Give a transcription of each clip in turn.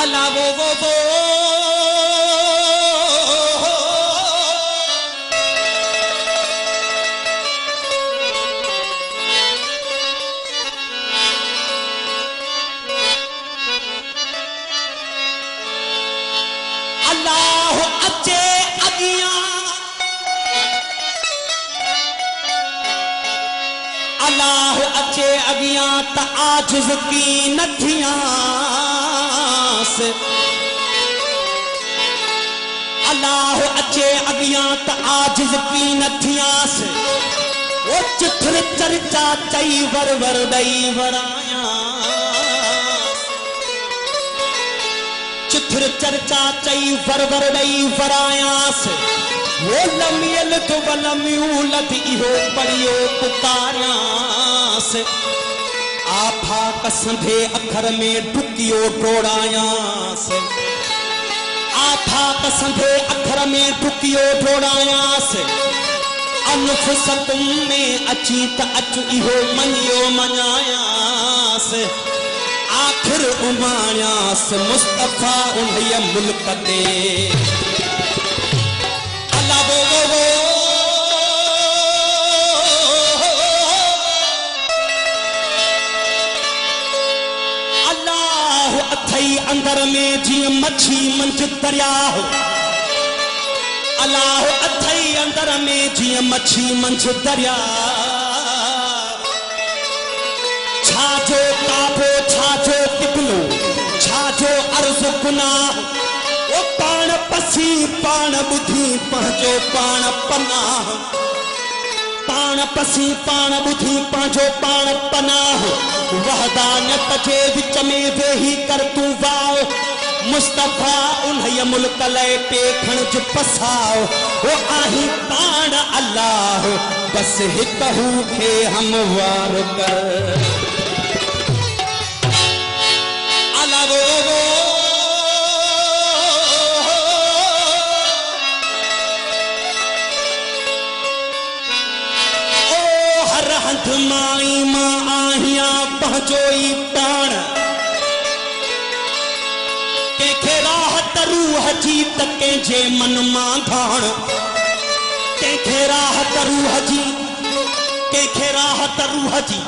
अल्लाह वो अल्लाह अचे अगिया अल्लाह अचे अगिया त आजिज़ की नथियास अल्लाह अचे अगिया त आजिज़ की नथियास वो चिथर चर्चा चई वर वर दई वराया चिथर चर्चा चई वर वर दई वरायास वो लमियल तो वलम्यूलत इहो पढ़ियो पुकारियास आफा कसंधे अखर में डुकियो डोड़ायास आफा कसंधे अखर में डुकियो डोड़ायास अनफुसकुम में अची त अचु इहो मनियो मनायास आखिर उमायास मुस्तफा उन्हय मुल्क ते अल्लाह अथई अंदर में जी मच्छी मंझ दरिया हो अल्लाह अथई अंदर में जी मच्छी मंझ दरिया छाजो काबो छाजो किबलो छाजो अर्ज़ गुनाह ओ पाण पसी पाण बुधी पंहिंजो पाण पनाह पाण पसी पाण बुधी पंहिंजो पाण पनाह वहदानियत जे विच में वेही कर तूं वाओ मुस्तफा उन्हय मुल्क लय पेखण जो पसाओ वो आही पाण अल्लाह बस हिकहू खे हमवार कर अल्लाह वो हंध माई मां आहिया पहुंचोई प्राण कंहिंखे राहत रूह जी त कंहिंजे मन मां धाण कंहिंखे राहत रूह जी कंहिंखे राहत रूह जी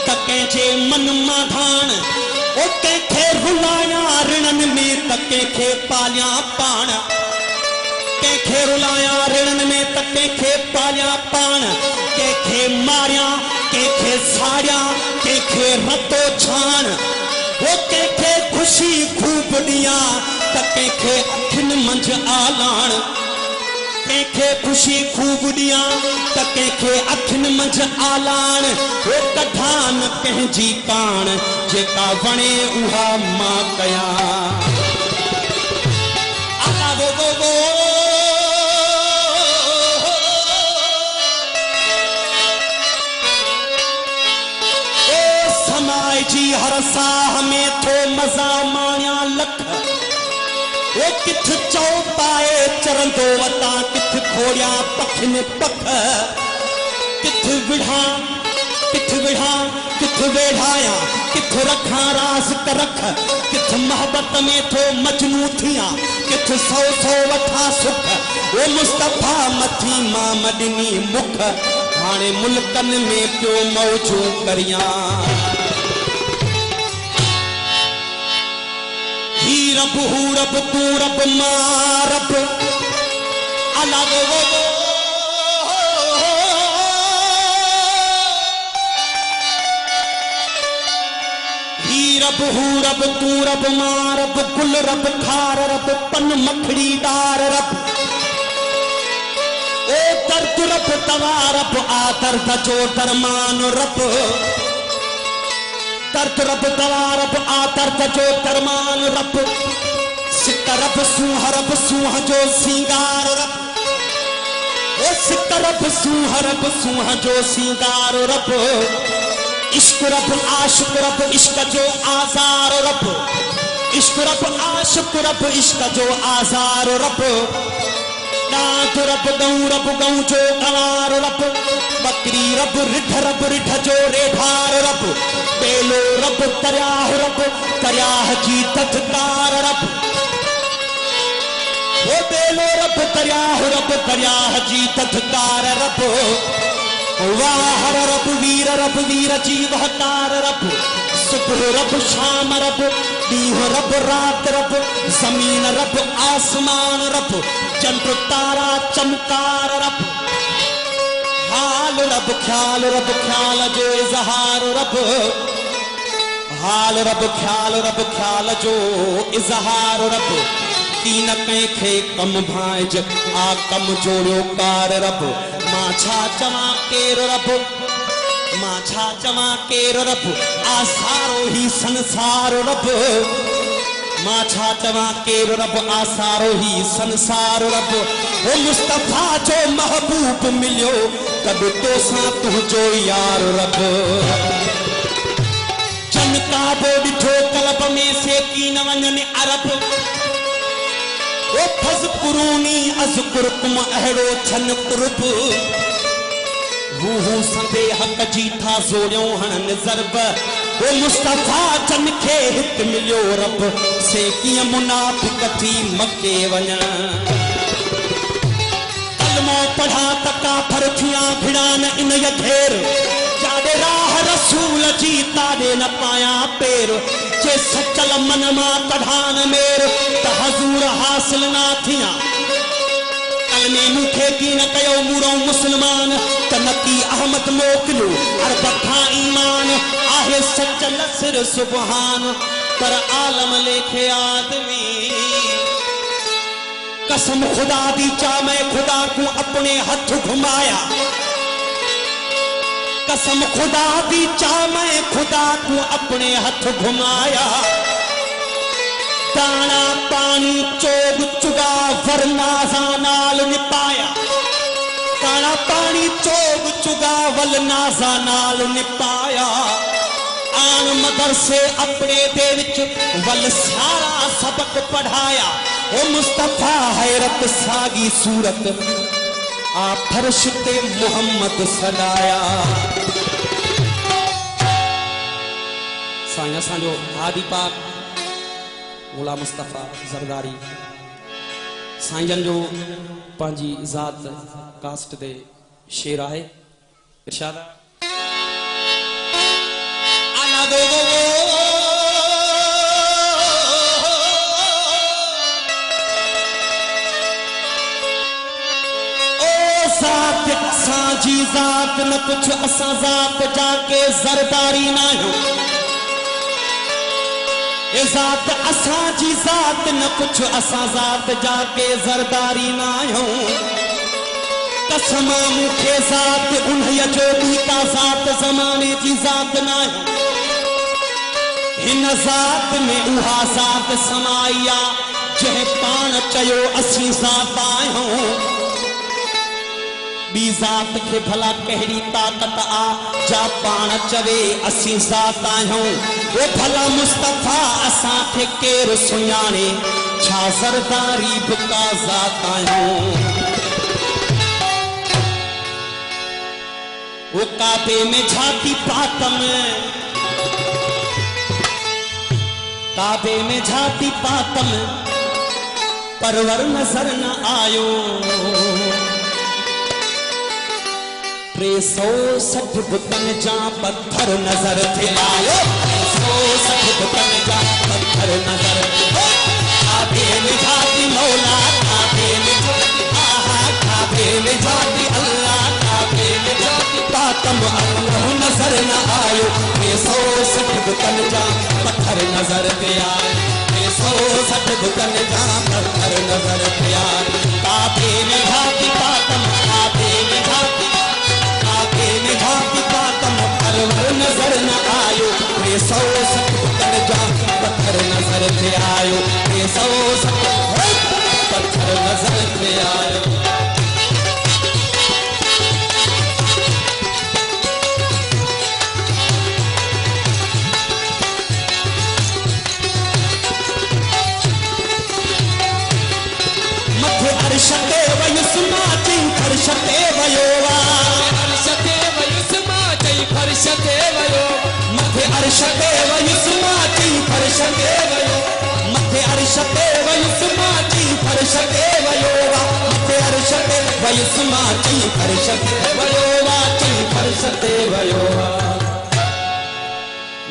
त कंहिंजे मन मां धाण ओ कंहिंखे रुलाया ऋणनि में त कंहिंखे पालिया पाण कंहिंखे रुलाया ऋणनि में त कंहिंखे पालिया पाण कंहिंखे मारिया कंहिंखे साड़िया कंहिंखे रतो छाण वो कंहिंखे खुशी खूब ॾिया त कंहिंखे अखियुनि मंझ आलाण कंहिंखे खुशी खूब ॾिया त कंहिंखे अखियुनि मंझ आलाण वो कढा न कंहिंजी कान जेका वणे उहा मां कयां अल्लाह वो जी हर साह में थो मज़ा माणिया लख वो किथ चौ पाए चरंदो वता किथ खोड़िया पखिन पख किथ विढ़ा किथ वेढ़ाया किथ रखा रास कर रख किथ मोहब्बत में थो मजनू थिया किथ सौ सौ वठा सुख वो मुस्तफा मथी मां मडनी मुख हाणे मुल्कन में पियो मौजू करिया रब हू रब तू रब मां रब अल्लाह वो ही रब हू रब तू रब मां रब गुल रब खार रब पन मखड़ी डार रब ओ दर्द रब तवा रब आ दर्द जो दरमान रब दर्द रब दवा रब आ दर्द जो दरमान रब सिक रब सूह जो सिंगार रब ओ सिक रब सूह जो सिंगार रब इश्क रब आशिक रब इश्क जो आजार रब इश्क रब आशिक रब इश्क जो आजार रब नाथ रब गऊ जो गवार रब बकरी रब रिढ जो रेढार रब बेलो रब करयाह जी तत्कार रब वो बेलो रब करयाह जी तत्कार रब वाहर रब वीर जीवहकार रब सुबह रब शाम रब दीह रब रात रब जमीन रब आसमान रब चंद्र तारा चमकार रब हाल रब ख्याल जो इजहार रब हाल रब ख्याल जो इजहार रब तीन कंहिंखे कम भांज आ कम जोड़ियो कार रब मां छा चवां केर रब मां छा चवां केर रब आसारो ही संसार रब मां छा चवां केर रब आसारो ही संसार रब ओ मुस्तफा जो महबूब मिलियो कब तो सां तुझो यार रब चन काबो ॾिठो कलब में सेकी न वञनि अरब ओ फज़कुरूनी अज़कुरकुम अहिड़ो छन कुर्ब हू संदे हक़ जी था ज़ोड़ियो हणनि ज़रब ओ मुस्तफा जन खे हित मिलियो रब से कीअं मुनाफ़िक़ थी मके वञण कलमो पढ़ा त काफ़र थिया भिड़ान इन घेर जाॾे राह रसूल जी ताॾे न पाया पेर जे सचल मन मां कढान मेर त हज़ूर हासिल ना थिया कलमे मूंखे की न कयो मूरो मुस्लमान त नकी अहमद मोकिलियो अरब खां ईमान आहे सच नसर सुबहान पर आलम लेखे आदमी कसम खुदा दी चा मैं खुदा को अपने हाथ घुमाया कसम खुदा दी चा मैं खुदा को अपने हाथ घुमाया दाना पानी चोग चुगा वरनाजा नाल निपाया दाना पानी चोग चुगा वलनाजा नाल निपाया आन मदरसे अपने दे विच वल सारा सबक पढ़ाया ओ मुस्तफा हैरत सागी सूरत आ फर्श ते मोहम्मद सदाया साईं असांजो हादी पाक गुलाम मुस्तफा ज़रदारी साईं जन जो पंहिंजी ज़ात कास्ट दे शेर आहे इरशाद आला दो जी ज़ात न कुछ असा ज़ात जाके ज़रदारी ना हो ये ज़ात असा जी ज़ात न कुछ असा ज़ात जाके ज़रदारी ना हो कसम मुखे ज़ात उन्हें जो भी का ज़ात ज़माने जी ज़ात ना हो हिन ज़ात में उहा ज़ात समाया जह पान चयो असी ज़ात आयो बी ज़ात के भला कहिड़ी ताकत आ जा पान चवे असी ज़ात आहियूं वो भला मुस्तफा असा के केर सुञाणे छा ज़रदारी बुका ज़ात आहियूं वो काबे में झाती पातम काबे में झाती पातम परवर नजर न आयो 360 बुतन जा पत्थर नजर थे आयो 360 बुतन जा पत्थर नजर काबे में जाती मौला काबे में जाती आहा काबे में जाती अल्लाह काबे में जाती पातम अल्लाह नजर न आयो 360 बुतन जा पत्थर नजर थे आयो 360 बुतन जा पत्थर नजर थे आयो काबे में जाती पातम काबे में जाती नजर न आयो 360 बुतन जा पत्थर नजर थे आयो 360 पत्थर नजर थे आयो मथे अर्श ते वयुसमा चिंखर शते वयो अर्शते वयोवा मथे अर्शते वयुस्मा चई फर्शते वयोवा चई फर्शते वयोवा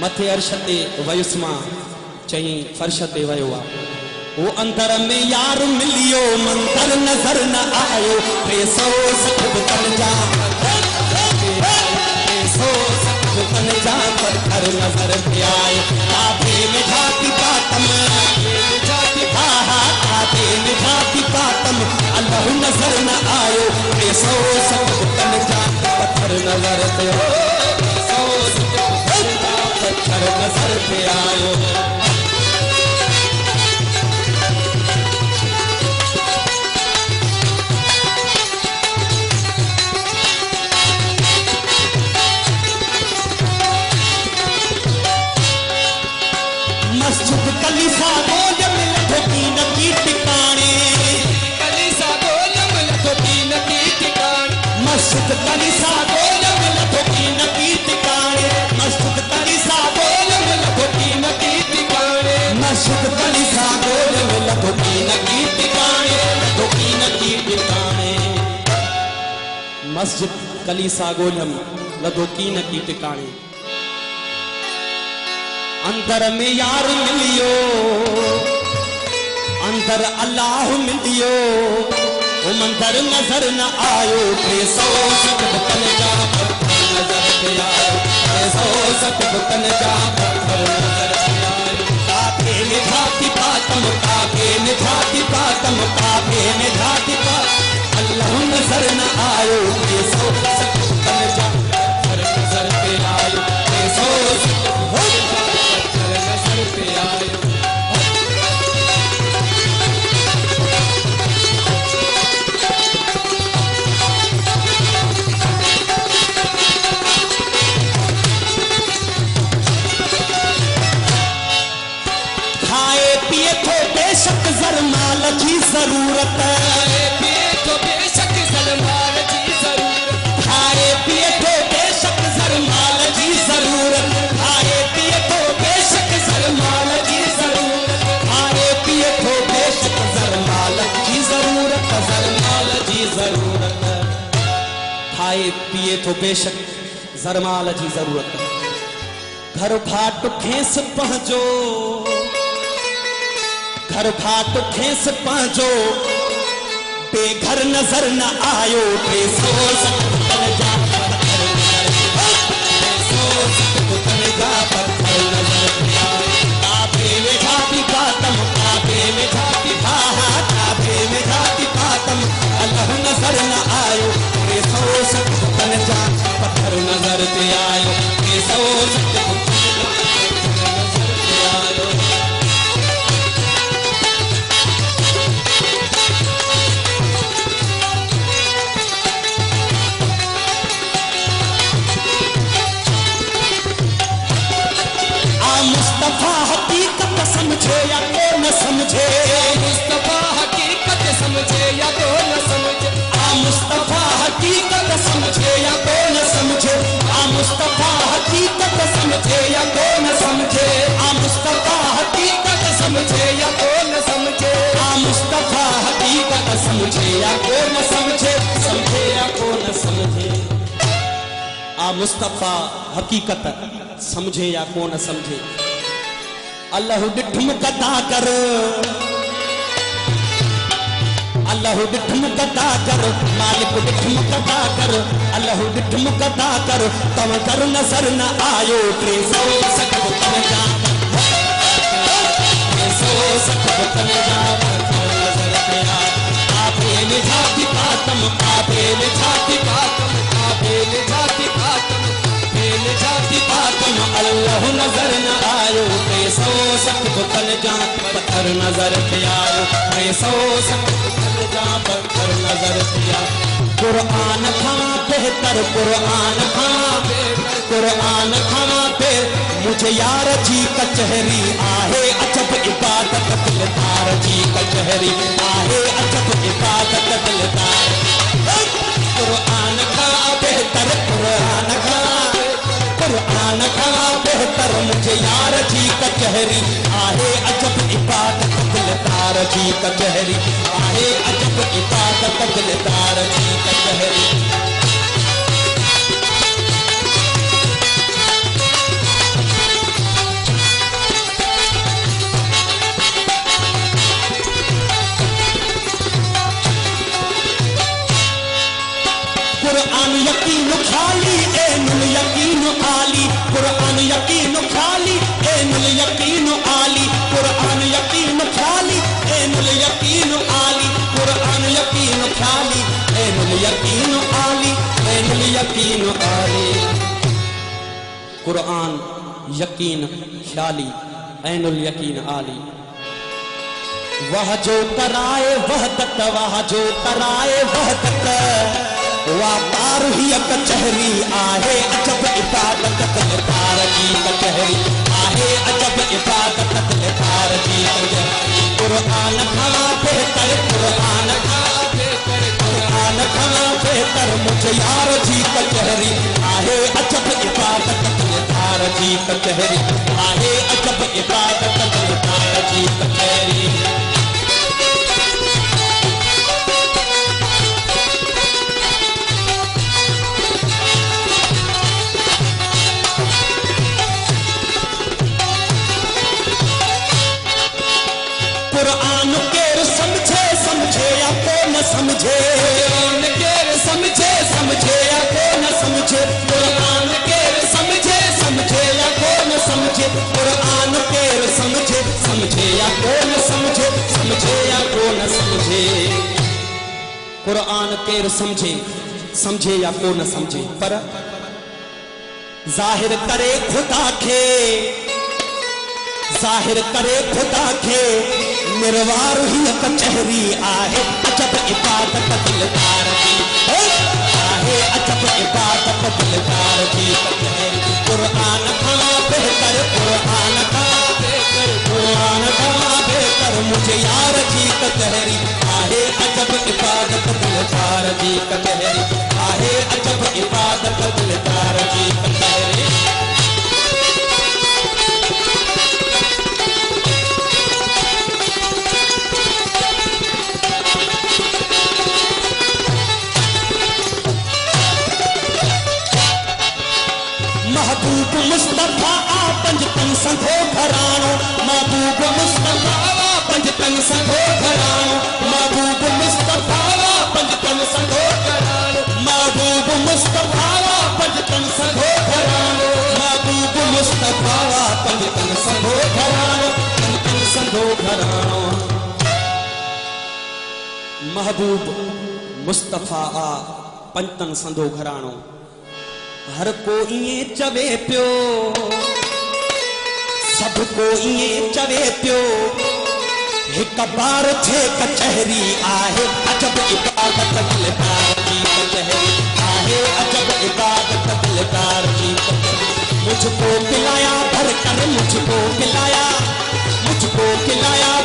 मथे अर्शते वयुस्मा चई फर्शते वयोवा वो अंतर में यार मिलियो मंतर नजर न आयो 360 तन जा 360 तन जा पत्थर नजर पे आए काबे में झाती पातम काबे में झाती पातम अल्लाह नजर न आयो 360 तन जा पत्थर नजर पे पत्थर नजर पे आयो मस्जिद कलीसा गोल मिल धोती नकी टिकाणे कलीसा गोल मिल धोती नकी टिकाणे मस्जिद कलीसा गोल मिल धोती नकी टिकाणे मस्जिद कलीसा गोल मिल धोती नकी टिकाणे मस्जिद कलीसा गोल मिल धोती नकी टिकाणे धोती नकी टिकाणे मस्जिद कलीसा गोल मिल धोती नकी टिकाणे अंदर में यार मिलियो अंदर अल्लाह मिलियो वो मंदर नजर न आयो 360 तन जा पत्थर नजर पे आयो 360 तन जा पत्थर नजर पे आयो काबे में झाती पातम काबे में झाती पातम काबे में झाती पातम अल्लाह नजर न आयो 360 तन जा पत्थर नजर पे आयो 360 पे आयो खाए पिए तो बेशक जरमाल की जरूरत खाए पिए तो बेशक जरमाल की जरूरत खाए पिए तो बेशक जरमाल की जरूरत खाए पिए तो बेशक जरमाल की जरूरत खाए पिए तो बेशक जरमाल की जरूरत जरमाल की जरूरत खाए पिए तो बेशक जरमाल की जरूरत घर भाट खेस पहुंचो घर भाट खेस पहुंचो बेघर नजर न आयो 360 तन जा पत्थर नजर पे आयो काबे में झाती पातम काबे में झाती काबे में झाती पातम अल्लाह नजर न आयो 360 तन जा पत्थर नजर पे आयो 360 नजर पे आयो मुस्तफा हकीकत समझे या तो न समझे मुस्तफा हकीकत समझे या तो न समझे मुस्तफा हकीकत समझे या तो न समझे मुस्तफा हकीकत समझे या तो न समझे मुस्तफा हकीकत समझे या तो न समझे मुस्तफा हकीकत समझे या तो न समझे समझे या तो न समझे मुस्तफा हकीकत समझे या को न समझे अल्लाह डिठम कदा कर अल्लाह डिठम कदा कर मालिक डिठम कदा कर अल्लाह डिठम कदा कर तम कर नजर न आयो 360 तन जा 360 तन जा नजर पे आयो काबे में झाती पातम काबे में झाती पातम काबे में झाती पातम जाती पातम अल्लाह नजर न आयो 360 तन जा पत्थर नजर पे आयो 360 तन जा पत्थर नजर पे आयो कुरान खां बेहतर कुरान खां पे मुझे यार जी कचहरी आहे अजब इबादत दिलदार जी कचहरी आहे अजब इबादत दिलदार कुरान खां बेहतर कुरान खां बेहतर मुझे यार जी कचहरी आहे अजब इबादत दिलदार जी कचहरी आहे अजब इबादत दिलदार जी कचहरी। कुरान यकीन खाली ऐनुल यकीन आली कुरान यकीन खाली ऐनुल यकीन आली कुरान यकीन खाली ऐनुल यकीन आली कुरान यकीन खाली ऐनुल यकीन आली ऐनुल यकीन आली कुरान यकीन ख्याली ऐनुल यकीन आली। वह जो कराए वहदत वह जो कराए वहदत वातार ही कचहरी आहे अजब इबादत दिलदार जी कचहरी आहे अजब इबादत दिलदार जी कचहरी। कुरान खां बेहतर कुरान खां बेहतर कुरान खां बेहतर मुझे यार जी कचहरी आहे अजब इबादत दिलदार जी कचहरी आहे अजब इबादत दिलदार जी कचहरी। कुरान केर समझे समझे या को न समझे कुरान केर समझे समझे या को न समझे कुरान केर समझे समझे या को न समझे कुरान केर समझे समझे या को न समझे समझे या को न समझे कुरान केर समझे समझे या को न समझे पर जाहिर करे खुदा के जाहिर करे खुदा के निर्वार ही कचहरी आहे अजब इबादत दिलदार जी आहे अजब इबादत दिलदार जी कचहरी। कुरान खां बेहतर कुरान खां बेहतर कुरान खां बेहतर मुझे यार जी कचहरी आहे अजब इबादत दिलदार जी कचहरी आहे अजब इबादत दिलदार जी कचहरी। महबूब मुस्तफा आ पंजतन संघो घराणो महबूब मुस्तफा आ पंजतन संघो घराणो महबूब मुस्तफा आ पंजतन संघो घराणो महबूब मुस्तफा आ पंजतन संघो घराणो महबूब मुस्तफा आ पंजतन संघो घराणो पंजतन संघो घराणो। महबूब मुस्तफा आ पंजतन संघो घराणो हर को इए चवे पियो सब को इए चवे पियो एक बार थे कचहरी आहे अजब इबादत दिलदार जी कचहरी आहे अजब इबादत दिलदार जी कचहरी। मुझको पिलाया भर कर मुझको पिलाया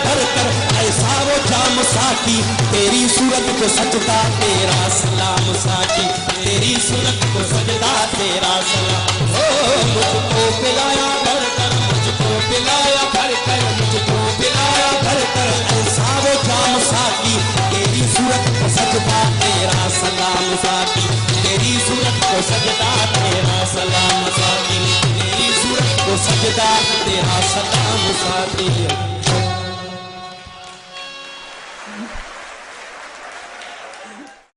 भर कर ऐसा वो जाम साकी तेरी सूरत को सजदा तेरा सलाम साकी तेरी सूरत को सजदा तेरा सलाम। ओ मुझको पिलाया भर कर मुझको पिलाया भर कर मुझको पिलाया भर कर ऐसा वो जाम साकी तेरी सूरत को सजदा तेरा सलाम साकी तेरी सूरत को सजदा तेरा सलाम साकी तेरी सूरत को सजदा तेरा सलाम साकी।